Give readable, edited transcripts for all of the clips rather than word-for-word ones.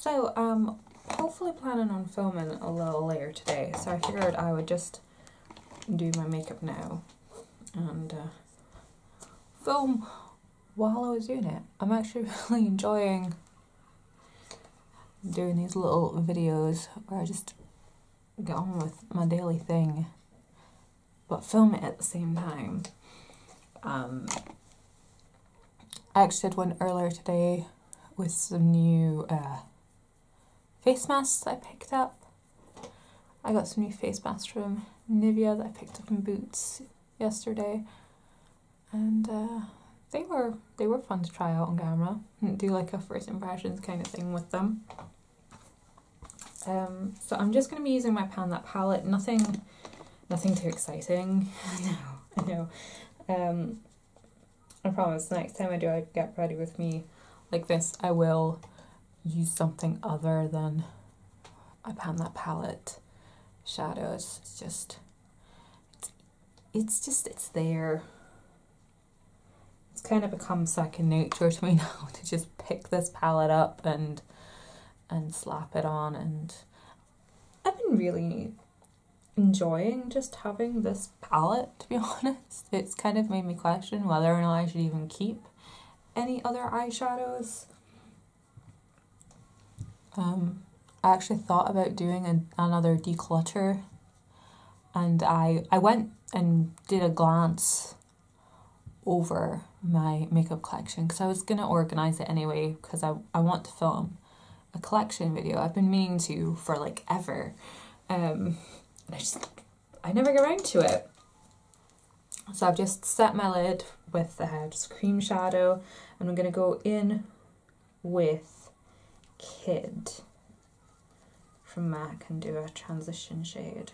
So, hopefully planning on filming a little later today, so I figured I would just do my makeup now and film while I was doing it. I'm actually really enjoying doing these little videos where I just get on with my daily thing, but film it at the same time. I actually did one earlier today with some new face masks that I picked up. I got some new face masks from Nivea that I picked up in Boots yesterday, and they were fun to try out on camera and do like a first impressions kind of thing with them. So I'm just going to be using my That palette. Nothing too exciting. I know. I promise the next time I do a Get Ready With Me like this, I will use something other than my That palette shadows. It's there. It's kind of become second nature to me now to just pick this palette up and slap it on, and I've been really enjoying just having this palette, to be honest. It's kind of made me question whether or not I should even keep any other eyeshadows. I actually thought about doing another declutter, and I went and did a glance over my makeup collection because I was going to organise it anyway because I want to film a collection video. I've been meaning to for like ever. I never get around to it. So I've just set my lid with just cream shadow, and I'm going to go in with Kid from MAC and do a transition shade.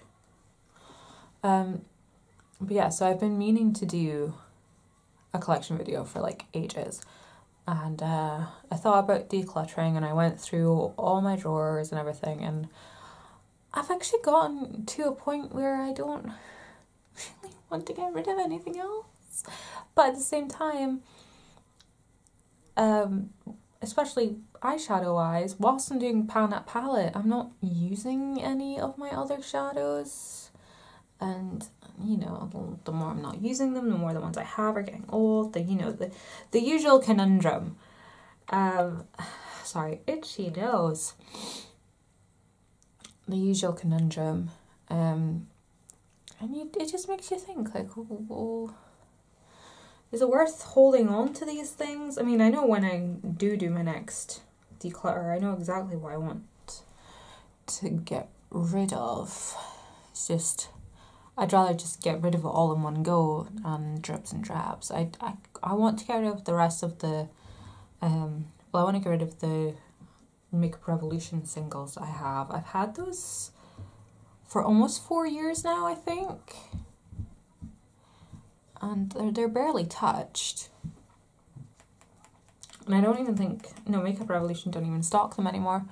But yeah, so I've been meaning to do a collection video for like ages, and I thought about decluttering, and I went through all my drawers and everything, and I've actually gotten to a point where I don't really want to get rid of anything else. But at the same time, especially eyeshadow wise, whilst I'm doing That palette, I'm not using any of my other shadows. And you know, the more I'm not using them, the more the ones I have are getting old. The usual conundrum. Sorry, itchy nose. The usual conundrum, and it just makes you think, like, well, is it worth holding on to these things? I mean, I know when I do my next declutter, I know exactly what I want to get rid of. It's just, I'd rather just get rid of it all in one go and drips and drabs. I want to get rid of the rest of the, I want to get rid of the Makeup Revolution singles I have. I've had those for almost 4 years now, I think, and they're barely touched. And I don't even think Makeup Revolution don't even stock them anymore.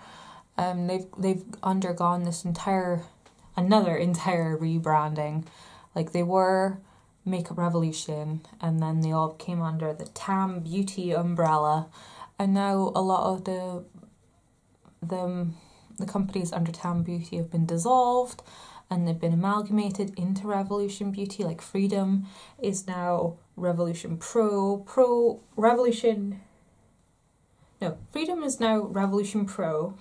They've undergone this another entire rebranding. Like, they were Makeup Revolution, and then they all came under the Tam Beauty umbrella, and now a lot of the companies under Tam Beauty have been dissolved, and they've been amalgamated into Revolution Beauty. Like, Freedom is now Revolution Freedom is now Revolution Pro.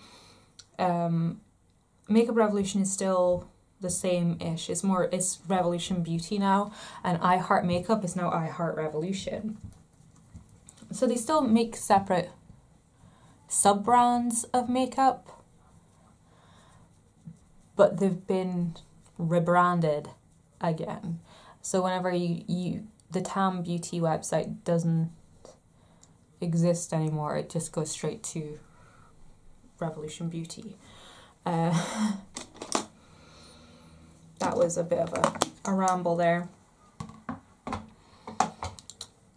Makeup Revolution is still the same-ish. It's Revolution Beauty now, and I Heart Makeup is now I Heart Revolution. So they still make separate sub-brands of makeup, but they've been rebranded again. So whenever the Tam Beauty website doesn't exist anymore, it just goes straight to Revolution Beauty. That was a bit of a ramble there.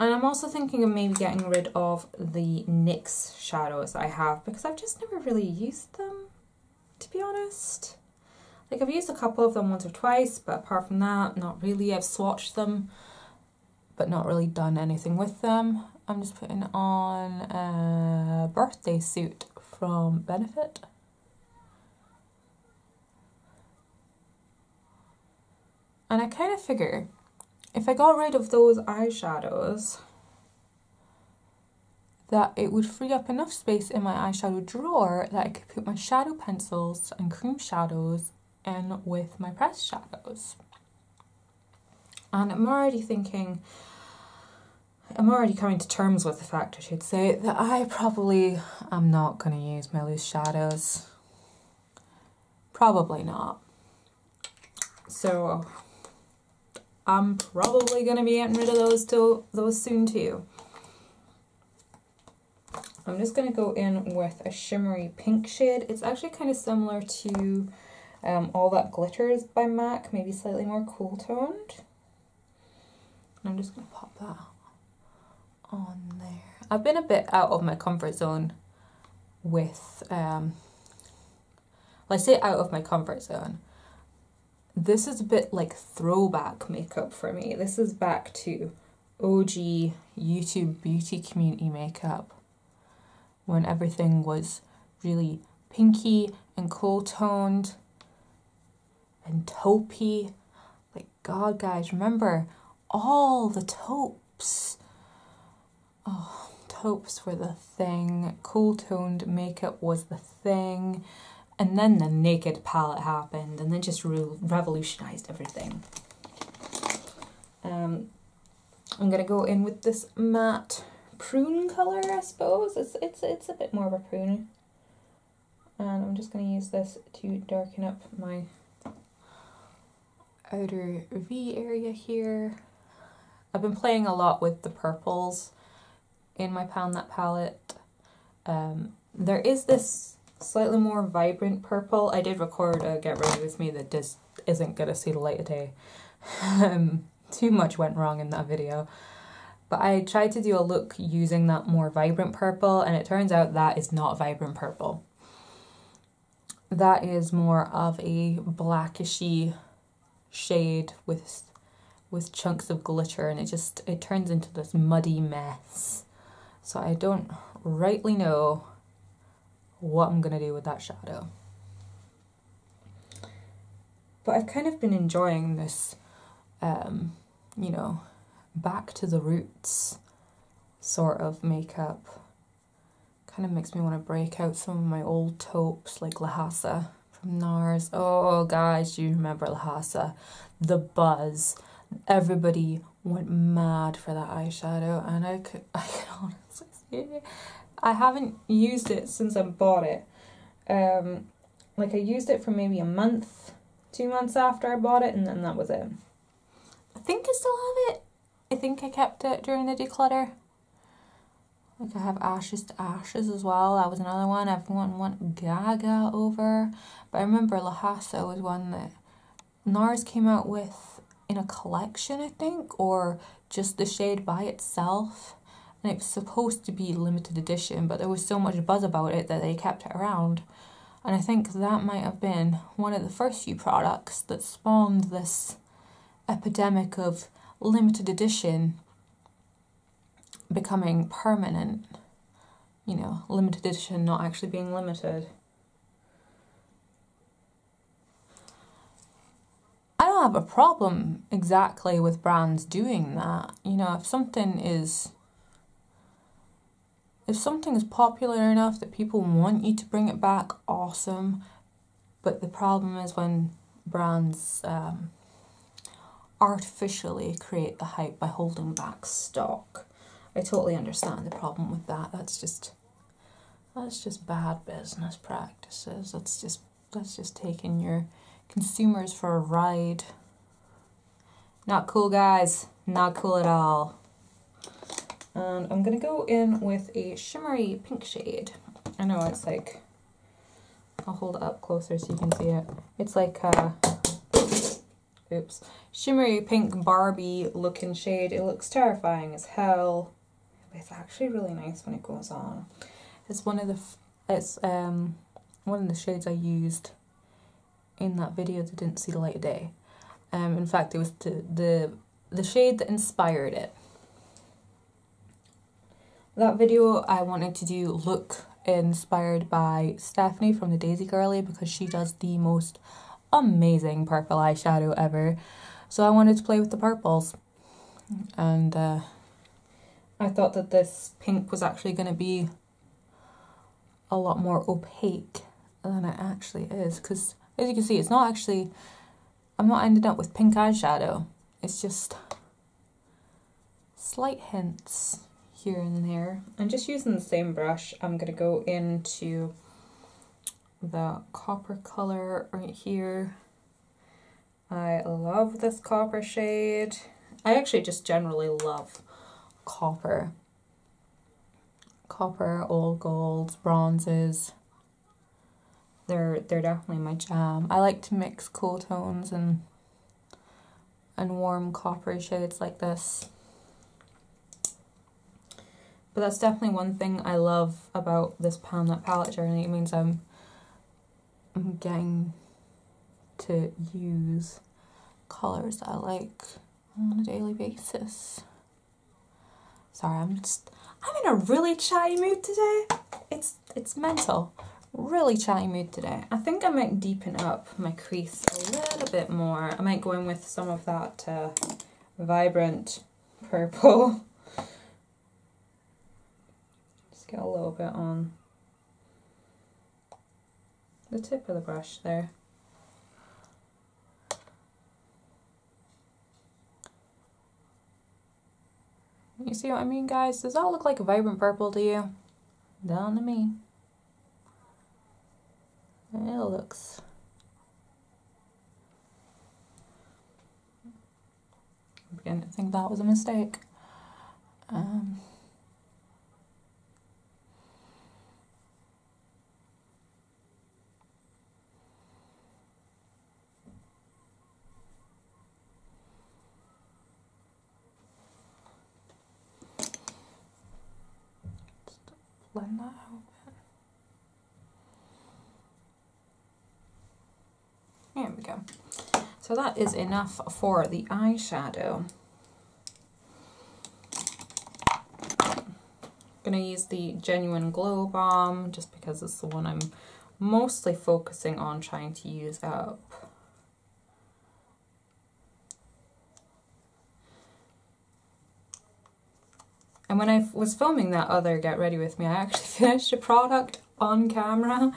And I'm also thinking of maybe getting rid of the NYX shadows I have, because I've just never really used them, to be honest. Like, I've used a couple of them once or twice, but apart from that, not really. I've swatched them, but not really done anything with them. I'm just putting on a birthday suit from Benefit. And I kind of figure if I got rid of those eyeshadows, that it would free up enough space in my eyeshadow drawer that I could put my shadow pencils and cream shadows in with my pressed shadows. And I'm already coming to terms with the fact, I should say, that I probably am not going to use my loose shadows. Probably not. So I'm probably going to be getting rid of those soon too. I'm just going to go in with a shimmery pink shade. It's actually kind of similar to All That Glitters by MAC, maybe slightly more cool toned. And I'm just going to pop that on there. I've been a bit out of my comfort zone with, I say out of my comfort zone. This is a bit like throwback makeup for me. This is back to OG YouTube beauty community makeup, when everything was really pinky and cool toned and taupey. Like, God, guys, remember all the taupes? Oh, taupes were the thing. Cool toned makeup was the thing. And then the naked palette happened and then just revolutionized everything. I'm gonna go in with this matte prune color, I suppose. It's a bit more of a prune. And I'm just going to use this to darken up my outer V area here. I've been playing a lot with the purples in my Palette palette. There is this slightly more vibrant purple. I did record a Get Ready With Me that just isn't going to see the light of day. Too much went wrong in that video. But I tried to do a look using that more vibrant purple, and it turns out that is not vibrant purple. That is more of a blackishy shade with chunks of glitter, and it turns into this muddy mess. So I don't rightly know what I'm gonna do with that shadow. But I've kind of been enjoying this, you know, back to the roots sort of makeup. Kind of makes me want to break out some of my old taupes like Lhasa from NARS. Oh guys, do you remember Lhasa? The buzz. Everybody went mad for that eyeshadow, and I can honestly say I haven't used it since I bought it. Like I used it for maybe a month, 2 months after I bought it, and then that was it. I think I still have it. I think I kept it during the declutter. Like I have Ashes to Ashes as well. That was another one everyone went gaga over. But I remember Lhasa was one that NARS came out with in a collection, I think, or just the shade by itself. And it was supposed to be limited edition, but there was so much buzz about it that they kept it around. And I think that might have been one of the first few products that spawned this epidemic of limited edition becoming permanent. You know, limited edition not actually being limited. I don't have a problem exactly with brands doing that. You know, if something is popular enough that people want you to bring it back, awesome. But the problem is when brands artificially create the hype by holding back stock. I totally understand the problem with that. That's just bad business practices. That's just taking your consumers for a ride. Not cool, guys. Not cool at all. And I'm gonna go in with a shimmery pink shade. I know it's like, I'll hold it up closer so you can see it. It's like oops, shimmery pink Barbie looking shade. It looks terrifying as hell. It's actually really nice when it goes on. It's one of the shades I used in that video that didn't see the light of day. In fact, it was the shade that inspired it. That video I wanted to do look inspired by Stephanie from the Daisy Girlie because she does the most amazing purple eyeshadow ever. So I wanted to play with the purples. And I thought that this pink was actually going to be a lot more opaque than it actually is, because as you can see, it's not actually, I'm not ending up with pink eyeshadow. It's just slight hints here and there. And just using the same brush, I'm going to go into the copper colour right here. I love this copper shade. I actually just generally love copper. Copper, old golds, bronzes. They're definitely my jam. I like to mix cool tones and warm copper shades like this. But that's definitely one thing I love about this palette journey. It means I'm getting to use colours that I like on a daily basis. Sorry, I'm in a really chatty mood today. It's mental. Really chatty mood today. I think I might deepen up my crease a little bit more. I might go in with some of that vibrant purple. Just get a little bit on the tip of the brush there. You see what I mean, guys? Does that look like a vibrant purple to you? Down to me. It looks. I'm beginning to think that was a mistake. Just blend that out. There we go. So that is enough for the eyeshadow. I'm going to use the Genuine Glow Balm just because it's the one I'm mostly focusing on trying to use up. And when I was filming that other Get Ready With Me, I actually finished a product on camera.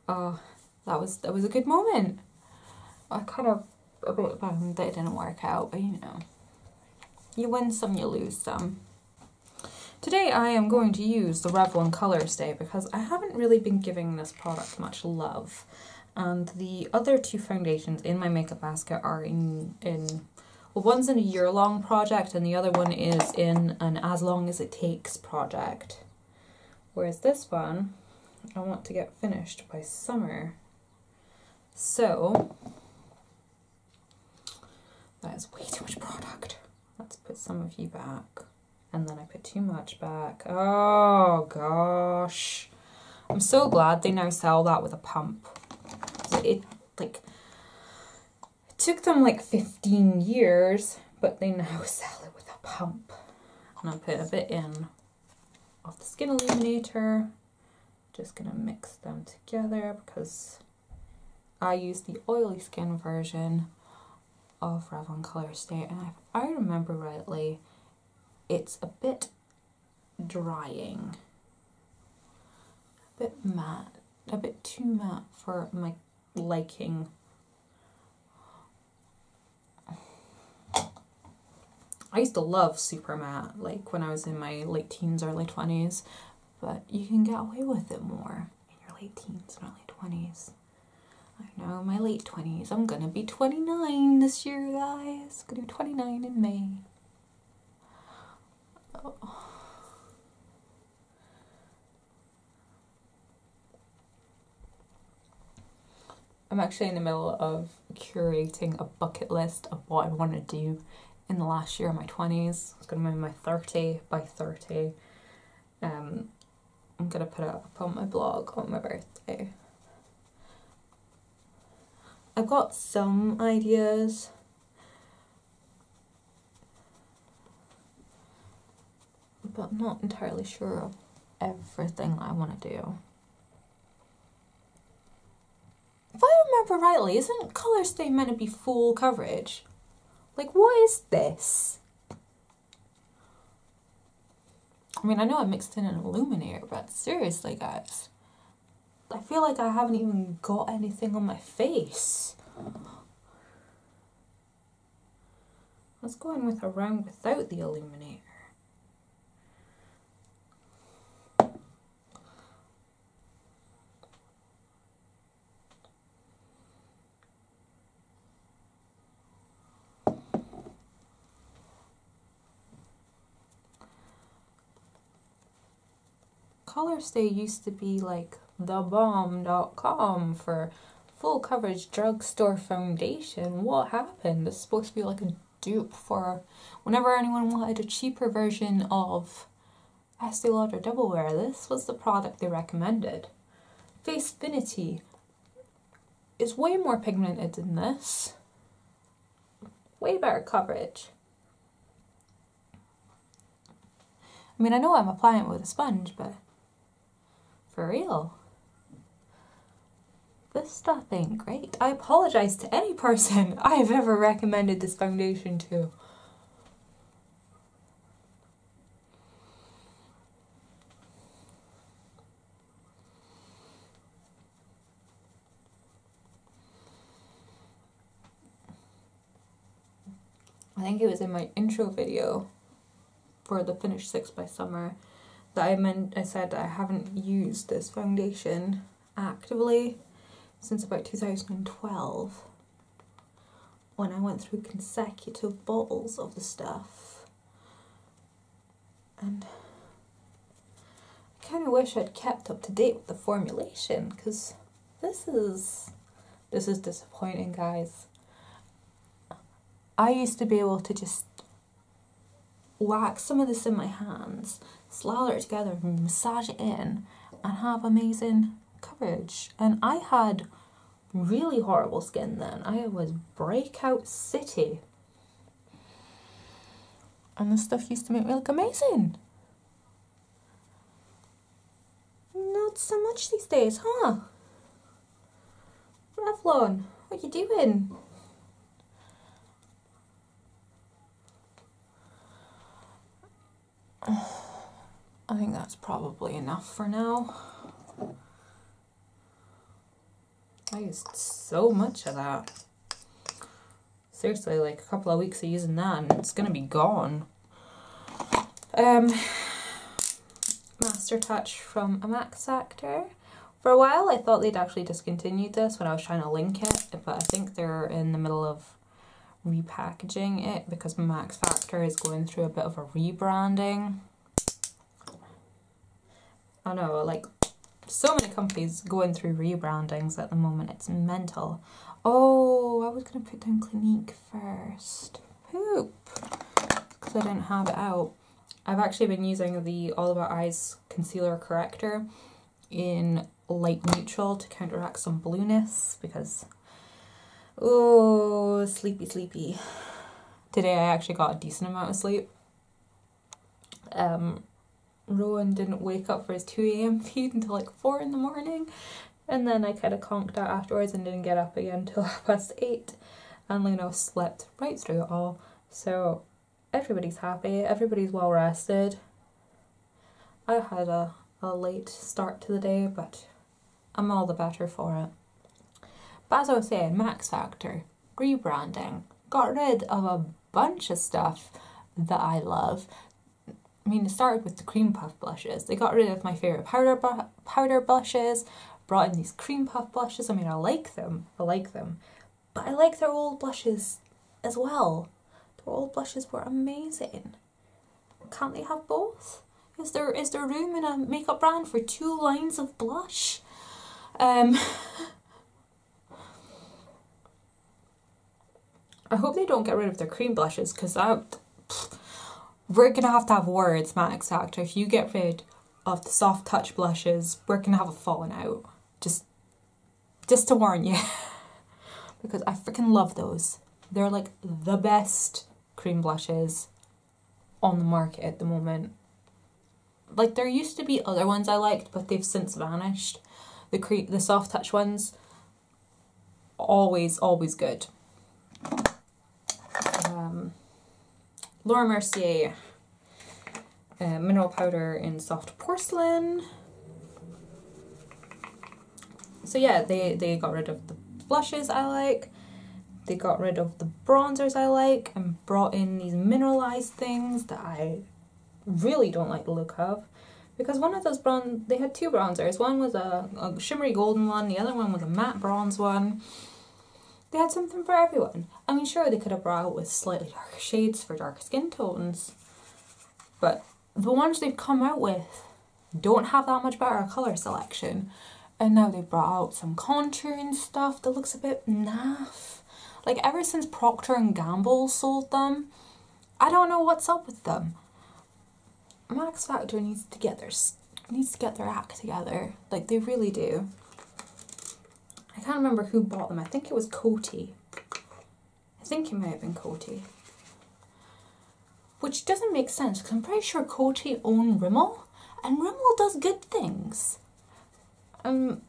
Oh, that was a good moment. I kind of a bit bummed that it didn't work out, but you know, you win some, you lose some. Today I am going to use the Revlon Color Stay because I haven't really been giving this product much love. And the other two foundations in my makeup basket are well, one's in a year-long project and the other one is in an as long as it takes project. Whereas this one, I want to get finished by summer. So, that is way too much product. Let's put some of you back. And then I put too much back. Oh gosh. I'm so glad they now sell that with a pump. So it took them like 15 years, but they now sell it with a pump. And I'll put a bit in of the Skin Illuminator. Just gonna mix them together because I use the oily skin version of Revlon Color Stay, and if I remember rightly, it's a bit drying, a bit matte, a bit too matte for my liking. I used to love super matte, like when I was in my late teens, early 20s, but you can get away with it more in your late teens and early 20s. I know, my late 20s. I'm gonna be 29 this year, guys. Gonna be 29 in May. Oh. I'm actually in the middle of curating a bucket list of what I want to do in the last year of my 20s. It's gonna be my 30 by 30. I'm gonna put it up on my blog on my birthday. I've got some ideas, but I'm not entirely sure of everything I want to do. remember rightly, isn't Colour Stay meant to be full coverage? Like, what is this? I mean, I know I mixed in an illuminator, but seriously, guys. I feel like I haven't even got anything on my face. Let's go in with a round without the illuminator. Colour Stay used to be like thebomb.com for full coverage drugstore foundation. What happened? It's supposed to be like a dupe for whenever anyone wanted a cheaper version of Estee Lauder Double Wear. This was the product they recommended. Facefinity is way more pigmented than this. Way better coverage. I mean, I know I'm applying it with a sponge, but for real, this stuff ain't great. I apologize to any person I've ever recommended this foundation to. I think it was in my intro video for the Finish 6 by Summer that I said that I haven't used this foundation actively since about 2012 when I went through consecutive bottles of the stuff. And I kind of wish I'd kept up to date with the formulation, because this is disappointing, guys. I used to be able to just whack some of this in my hands, slather it together, massage it in, and have amazing coverage. And I had really horrible skin then. I was breakout city. And this stuff used to make me look amazing. Not so much these days, huh? Revlon, what you doing? I think that's probably enough for now. I used so much of that. Seriously, like a couple of weeks of using that and it's gonna be gone. Master Touch from a Max Factor. For a while I thought they'd actually discontinued this when I was trying to link it, but I think they're in the middle of repackaging it because Max Factor is going through a bit of a rebranding. I know, like, so many companies going through rebrandings at the moment, it's mental. Oh, I was going to put down Clinique first. Poop! Because I didn't have it out. I've actually been using the All About Eyes Concealer Corrector in light neutral to counteract some blueness because, oh, sleepy. Today I actually got a decent amount of sleep. Rowan didn't wake up for his 2 AM feed until like 4 in the morning, and then I kind of conked out afterwards and didn't get up again until 8:30, and Luna slept right through it all. So everybody's happy, everybody's well rested. I had a late start to the day, but I'm all the better for it. But as I was saying, Max Factor, rebranding, got rid of a bunch of stuff that I love. I mean, it started with the cream puff blushes. They got rid of my favourite powder blushes, brought in these cream puff blushes. I mean, I like them, but I like their old blushes as well. Their old blushes were amazing. Can't they have both? Is there room in a makeup brand for 2 lines of blush? I hope they don't get rid of their cream blushes, because we're going to have words, Max Factor. If you get rid of the soft touch blushes, we're going to have a falling out. Just to warn you. Because I freaking love those. They're like the best cream blushes on the market at the moment. Like, there used to be other ones I liked, but they've since vanished. The soft touch ones always good. Laura Mercier mineral powder in soft porcelain. So yeah, they got rid of the blushes I like, they got rid of the bronzers I like, and brought in these mineralized things that I really don't like the look of. Because one of those they had two bronzers. One was a shimmery golden one, the other one was a matte bronze one. They had something for everyone. I mean, sure, they could have brought out with slightly darker shades for darker skin tones, but the ones they've come out with don't have that much better colour selection. And now they've brought out some contouring stuff that looks a bit naff. Like, ever since Procter & Gamble sold them, I don't know what's up with them. Max Factor needs to get their act together. Like, they really do. I can't remember who bought them. I think it was Coty. I think it might have been Coty. Which doesn't make sense, because I'm pretty sure Coty own Rimmel, and Rimmel does good things. Having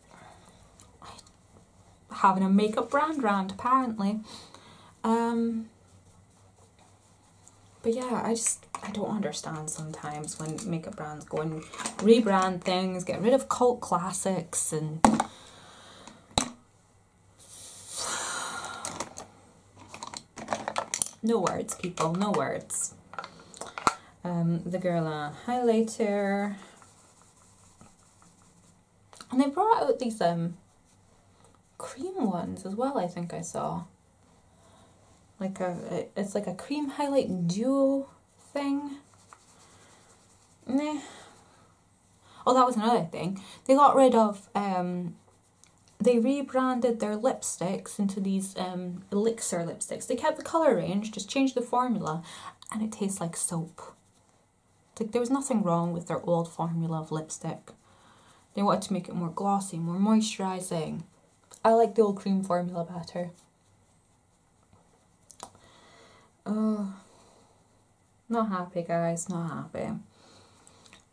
a makeup brand rant, apparently. But yeah, I don't understand sometimes when makeup brands go and rebrand things, get rid of cult classics, and no words, people, no words. The Guerlain highlighter. And they brought out these cream ones as well, I think I saw. Like it's like a cream highlight duo thing. Nah. Oh, that was another thing. They got rid of, they rebranded their lipsticks into these elixir lipsticks. They kept the colour range, just changed the formula, and it tastes like soap. It's like there was nothing wrong with their old formula of lipstick. They wanted to make it more glossy, more moisturising. I like the old cream formula better. Oh, not happy, guys, not happy.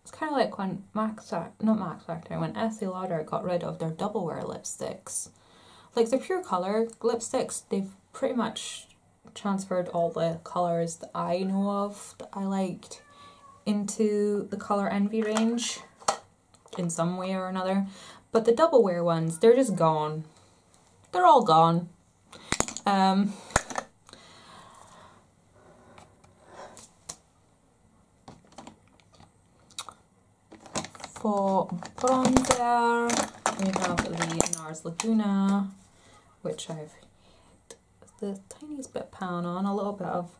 It's kind of like when when Estée Lauder got rid of their double wear lipsticks. Like, their pure colour lipsticks, they've pretty much transferred all the colours that I know of that I liked into the Colour Envy range in some way or another. But the double wear ones, they're just gone. They're all gone. For bronzer, we have the NARS Laguna, which I've hit the tiniest bit pan on, a little bit of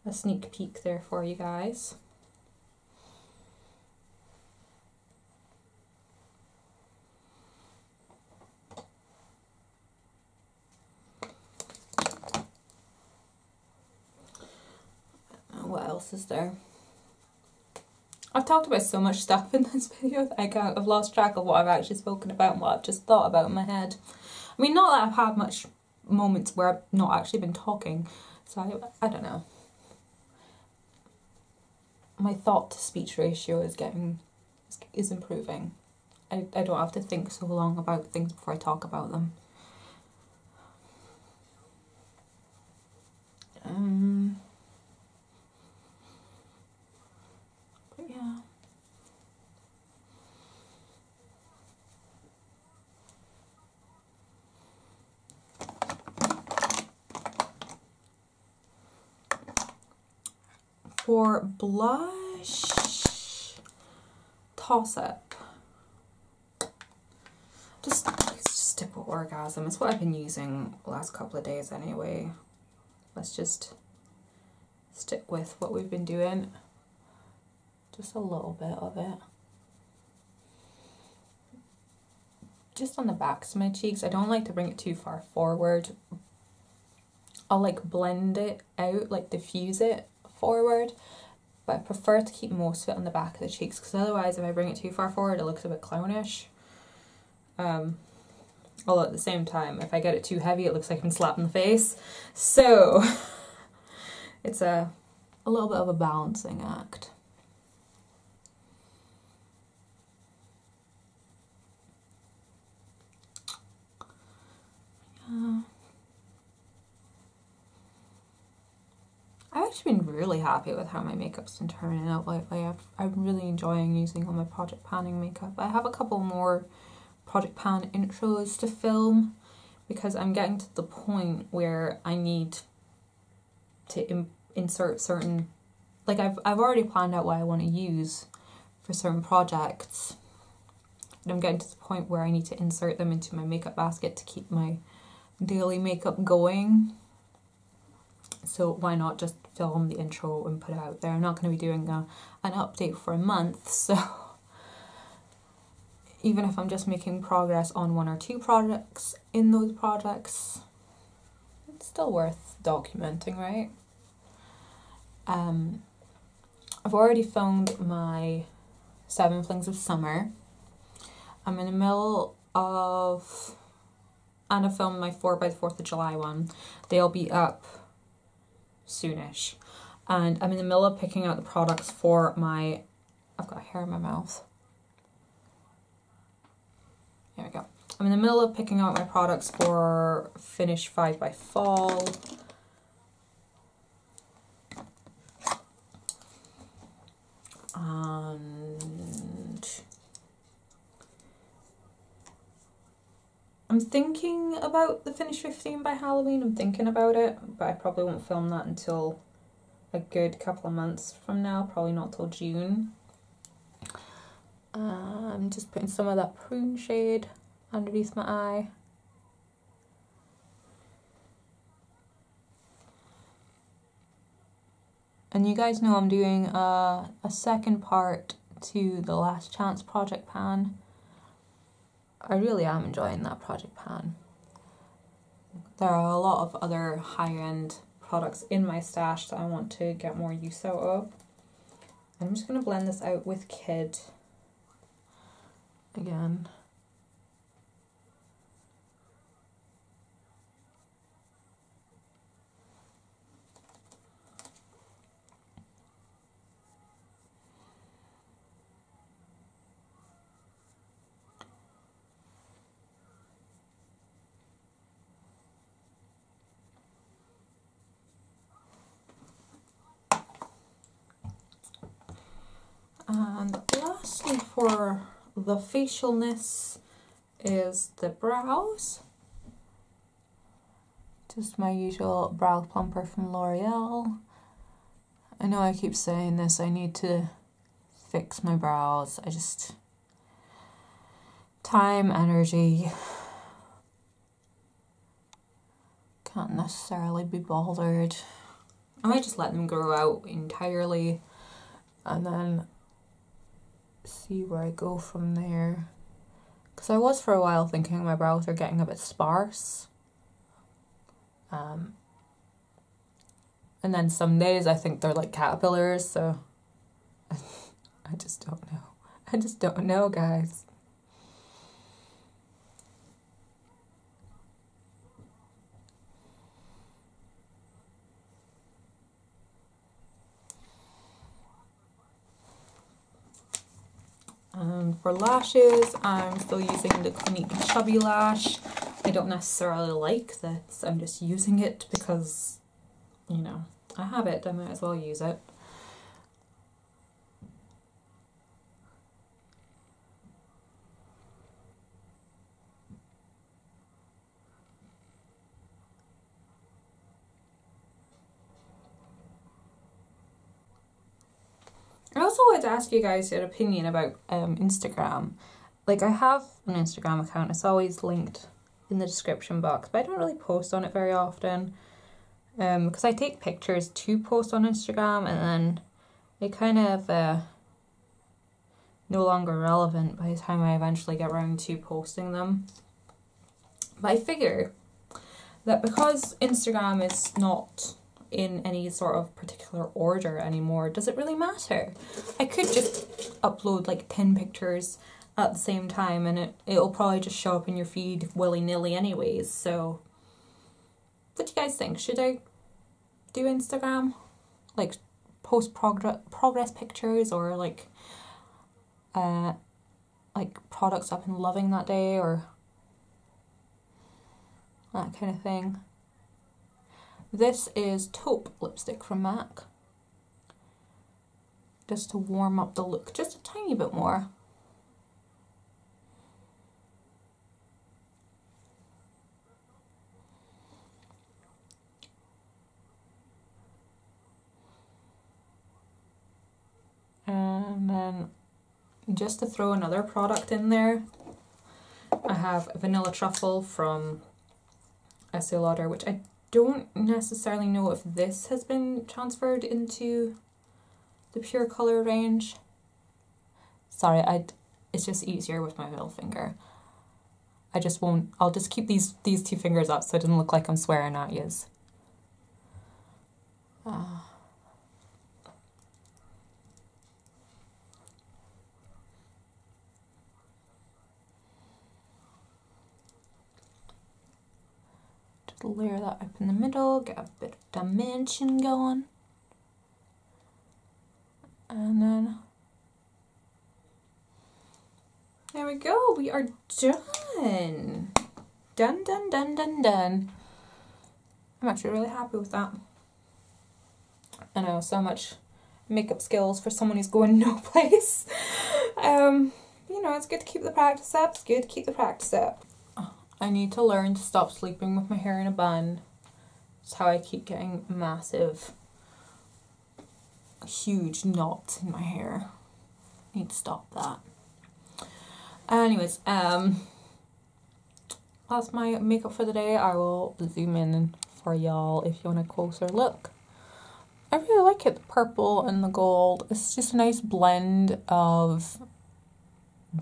a sneak peek there for you guys. What else is there? I've talked about so much stuff in this video that I've lost track of what I've actually spoken about and what I've just thought about in my head. I mean, not that I've had much moments where I've not actually been talking, so I don't know. My thought to speech ratio is improving. I don't have to think so long about things before I talk about them. But yeah. For blush, Toss Up. Just stick with Orgasm. It's what I've been using the last couple of days anyway. Let's just stick with what we've been doing. Just a little bit of it. Just on the backs of my cheeks. I don't like to bring it too far forward. I'll like blend it out, like diffuse it forward, but I prefer to keep most of it on the back of the cheeks, because otherwise if I bring it too far forward it looks a bit clownish. Although at the same time, if I get it too heavy it looks like I'm slapped in the face. So it's a little bit of a balancing act. actually been really happy with how my makeup's been turning out lately. I'm really enjoying using all my project panning makeup. I have a couple more project pan intros to film because I'm getting to the point where I need to insert certain, like I've already planned out what I want to use for certain projects, and I'm getting to the point where I need to insert them into my makeup basket to keep my daily makeup going. So why not just film the intro and put it out there? I'm not going to be doing an update for a month, so even if I'm just making progress on 1 or 2 projects in those projects, it's still worth documenting, right? I've already filmed my 7 Flings of Summer. I'm in the middle of, and I filmed my 4 by the 4th of July one. They'll be up soonish. And I'm in the middle of picking out the products for my, I've got hair in my mouth. There we go. I'm in the middle of picking out my products for Finish 5 by Fall. And I'm thinking about the Finish 15 by Halloween. I'm thinking about it, but I probably won't film that until a good couple of months from now, probably not till June. I'm just putting some of that prune shade underneath my eye. And you guys know I'm doing a second part to the Last Chance project pan. I really am enjoying that project pan. There are a lot of other high-end products in my stash that I want to get more use out of. I'm just going to blend this out with Kid again. And lastly, for the facialness is the brows. Just my usual brow plumper from L'Oreal. I know I keep saying this, I need to fix my brows. Time, energy. Can't necessarily be bothered. I might just let them grow out entirely and then see where I go from there. Because I was for a while thinking my brows are getting a bit sparse. And then some days I think they're like caterpillars, so I just don't know. I just don't know, guys. For lashes, I'm still using the Clinique Chubby Lash. I don't necessarily like this, I'm just using it because, you know, I have it, I might as well use it. I also wanted to ask you guys your opinion about Instagram. Like, I have an Instagram account, it's always linked in the description box, but I don't really post on it very often. Because I take pictures to post on Instagram and then it kind of no longer relevant by the time I eventually get around to posting them. But I figure that because Instagram is not in any sort of particular order anymore, does it really matter? I could just upload like 10 pictures at the same time and it'll probably just show up in your feed willy-nilly anyways, so what do you guys think? Should I do Instagram? Like post progress pictures or like products I've been loving that day or that kind of thing? This is taupe lipstick from MAC. Just to warm up the look just a tiny bit more. And then just to throw another product in there, I have Vanilla Truffle from Estee Lauder, which I don't necessarily know if this has been transferred into the Pure Colour range. Sorry, it's just easier with my middle finger. I'll just keep these two fingers up so it doesn't look like I'm swearing at yous. Just layer that up in the middle, get a bit of dimension going. And then there we go, we are done. Done, done, done, done, done. I'm actually really happy with that. I know, so much makeup skills for someone who's going no place. You know, it's good to keep the practice up. It's good to keep the practice up. I need to learn to stop sleeping with my hair in a bun. It's how I keep getting massive, huge knots in my hair. I need to stop that. Anyways, that's my makeup for the day. I will zoom in for y'all if you want a closer look. I really like it, the purple and the gold. It's just a nice blend of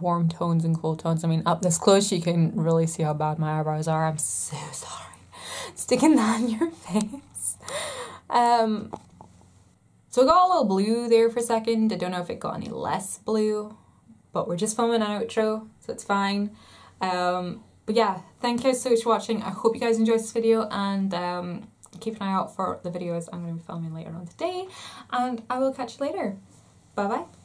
warm tones and cool tones. I mean, up this close you can really see how bad my eyebrows are. I'm so sorry. Sticking that in your face. So I got a little blue there for a second. I don't know if it got any less blue, but we're just filming an outro, so it's fine. But yeah, thank you guys so much for watching. I hope you guys enjoyed this video, and keep an eye out for the videos I'm going to be filming later on today, and I will catch you later. Bye bye.